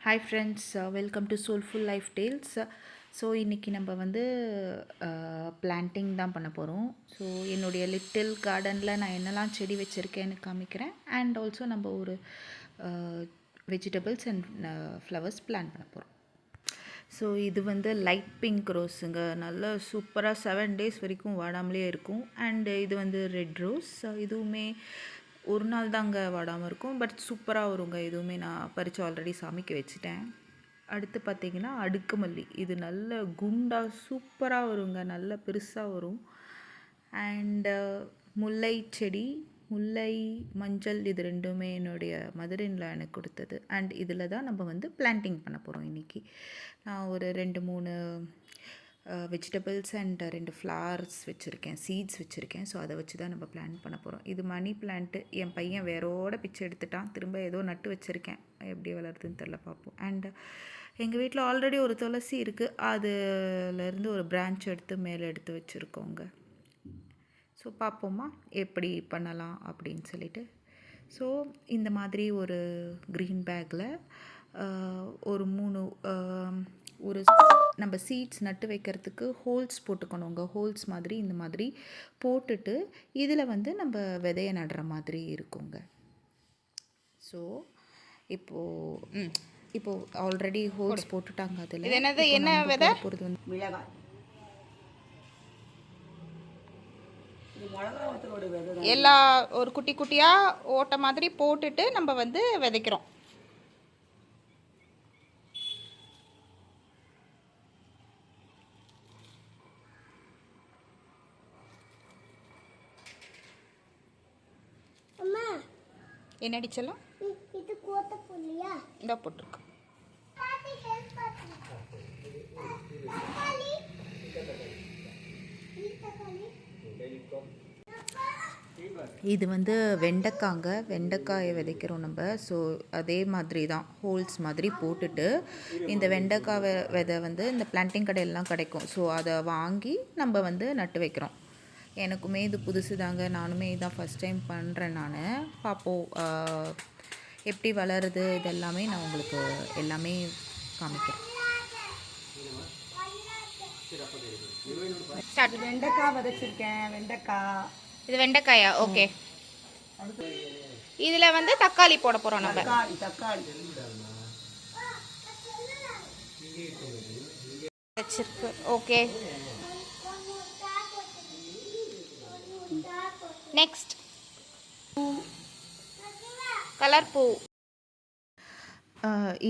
Hi friends, welcome to soulful life tales. So இன்றைக்கி நம்ம வந்து பிளான்டிங் தான் பண்ண போகிறோம். ஸோ என்னுடைய லிட்டில் கார்டனில் நான் என்னெல்லாம் செடி வச்சுருக்கேன்னு காமிக்கிறேன். அண்ட் ஆல்சோ நம்ம ஒரு வெஜிடபிள்ஸ் அண்ட் ஃப்ளவர்ஸ் பிளான் பண்ண போகிறோம். ஸோ இது வந்து லைட் பிங்க் ரோஸுங்க, நல்ல சூப்பராக 7 days வரைக்கும் வாடாமலே இருக்கும். அண்டு இது வந்து ரெட் ரோஸ், இதுவுமே ஒரு நாள் தாங்க வாடாமல் இருக்கும், பட் சூப்பராக வருங்க. இதுவுமே நான் பறித்து ஆல்ரெடி சாமிக்கு வச்சுட்டேன். அடுத்து பார்த்திங்கன்னா அடுக்குமல்லி, இது நல்ல குண்டாக சூப்பராக வருங்க, நல்ல பெருசாக வரும். அண்டு முல்லை செடி, முல்லை மஞ்சள், இது ரெண்டுமே என்னுடைய மதரின்ல எனக்கு கொடுத்தது. அண்ட் இதில் தான் நம்ம வந்து பிளான்டிங் பண்ண போகிறோம் இன்றைக்கி. நான் ஒரு 2-3 வெஜிடபிள்ஸ் அண்ட் 2 ஃப்ளவர்ஸ் வச்சுருக்கேன், சீட்ஸ் வச்சுருக்கேன். ஸோ அதை வச்சு தான் நம்ம பிளான் பண்ண போகிறோம். இது மணி பிளான்ட்டு, என் பையன் வேரோட பிச்சை எடுத்துட்டான். திரும்ப ஏதோ நட்டு வச்சுருக்கேன், எப்படி வளருதுன்னு தெரில, பார்ப்போம். அண்ட் எங்கள் வீட்டில் ஆல்ரெடி ஒரு துளசி இருக்குது, அதுலேருந்து ஒரு பிரான்ச் எடுத்து மேலே எடுத்து வச்சுருக்கோங்க. ஸோ பார்ப்போமா எப்படி பண்ணலாம் அப்படின்னு சொல்லிட்டு. ஸோ இந்த மாதிரி ஒரு க்ரீன் பேக்கில் ஒரு 3 ஒரு நம்ம சீட்ஸ் நட்டு வைக்கிறதுக்கு ஹோல்ஸ் போட்டுக்கணுங்க. ஹோல்ஸ் மாதிரி இந்த மாதிரி போட்டுட்டு இதில் வந்து நம்ம விதைய நடுற மாதிரி இருக்குங்க. ஸோ இப்போது ஆல்ரெடி ஹோல்ஸ் போட்டுட்டாங்க. அதில் என்ன விதை போகிறது வந்து மிளகாய். எல்லா ஒரு குட்டி குட்டியாக ஓட்ட மாதிரி போட்டுட்டு நம்ம வந்து விதைக்கிறோம். என்னடி செல்லம், இது கோத்த புள்ளியா இந்த போட்டுருக்கு. இது வந்து வெண்டைக்காங்க, வெண்டைக்காயை விதைக்கிறோம் நம்ம. ஸோ அதே மாதிரி தான் ஹோல்ஸ் மாதிரி போட்டுட்டு இந்த வெண்டைக்காய் விதை வந்து இந்த பிளான்டிங் கடையிலலாம் கிடைக்கும். ஸோ அதை வாங்கி நம்ம வந்து நட்டு வைக்கிறோம். எனக்குமே இது புதுசு தாங்க, நானுமே இதான் ஃபஸ்ட் டைம் பண்ணுறேன். நான் பார்ப்போம் எப்படி வளருது, இதெல்லாமே நான் உங்களுக்கு எல்லாமே காமிக்கிறேன். வெண்டைக்காய் விதைச்சிருக்கேன். வெண்டைக்காய், இது வெண்டைக்காயா? ஓகே. இதில் வந்து தக்காளி போட போகிறோம் நம்ம. தக்காளி வச்சிருக்கு. ஓகே, நெக்ஸ்ட் கலர் பூ.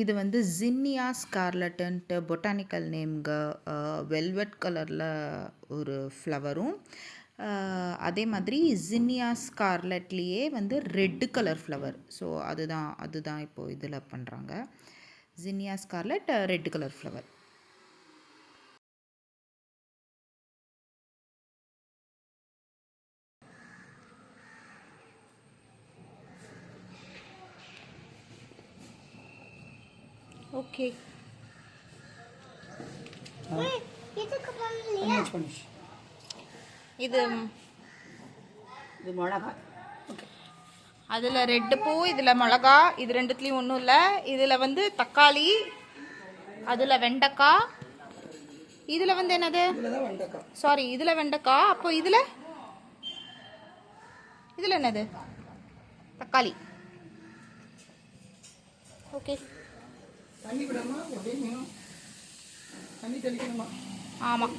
இது வந்து ஜின்னியா ஸ்கார்லட்டுன்ட்டு பொட்டானிக்கல் நேம்ங்க. வெல்வெட் கலரில் ஒரு ஃப்ளவரும், அதே மாதிரி ஜின்னியா ஸ்கார்லட்லேயே வந்து ரெட்டு கலர் ஃப்ளவர். ஸோ அதுதான் இப்போது இதில் பண்ணுறாங்க. ஜின்னியா scarlet, red colour flower. Okay, இது மிளகாய். அதில் ரெட்டு பூ, இதில் மிளகா, இது ரெண்டுத்துலேயும் ஒன்றும் இல்லை. இதில் வந்து தக்காளி, அதில் வெண்டைக்காய், இதில் வந்து என்னது, சாரி இதில் வெண்டைக்காய். அப்போ இதில் என்னது, தக்காளி. ஓகே, தண்ணி விடாமா, தண்ணி தெளிக்கணுமா? ஆமாம்.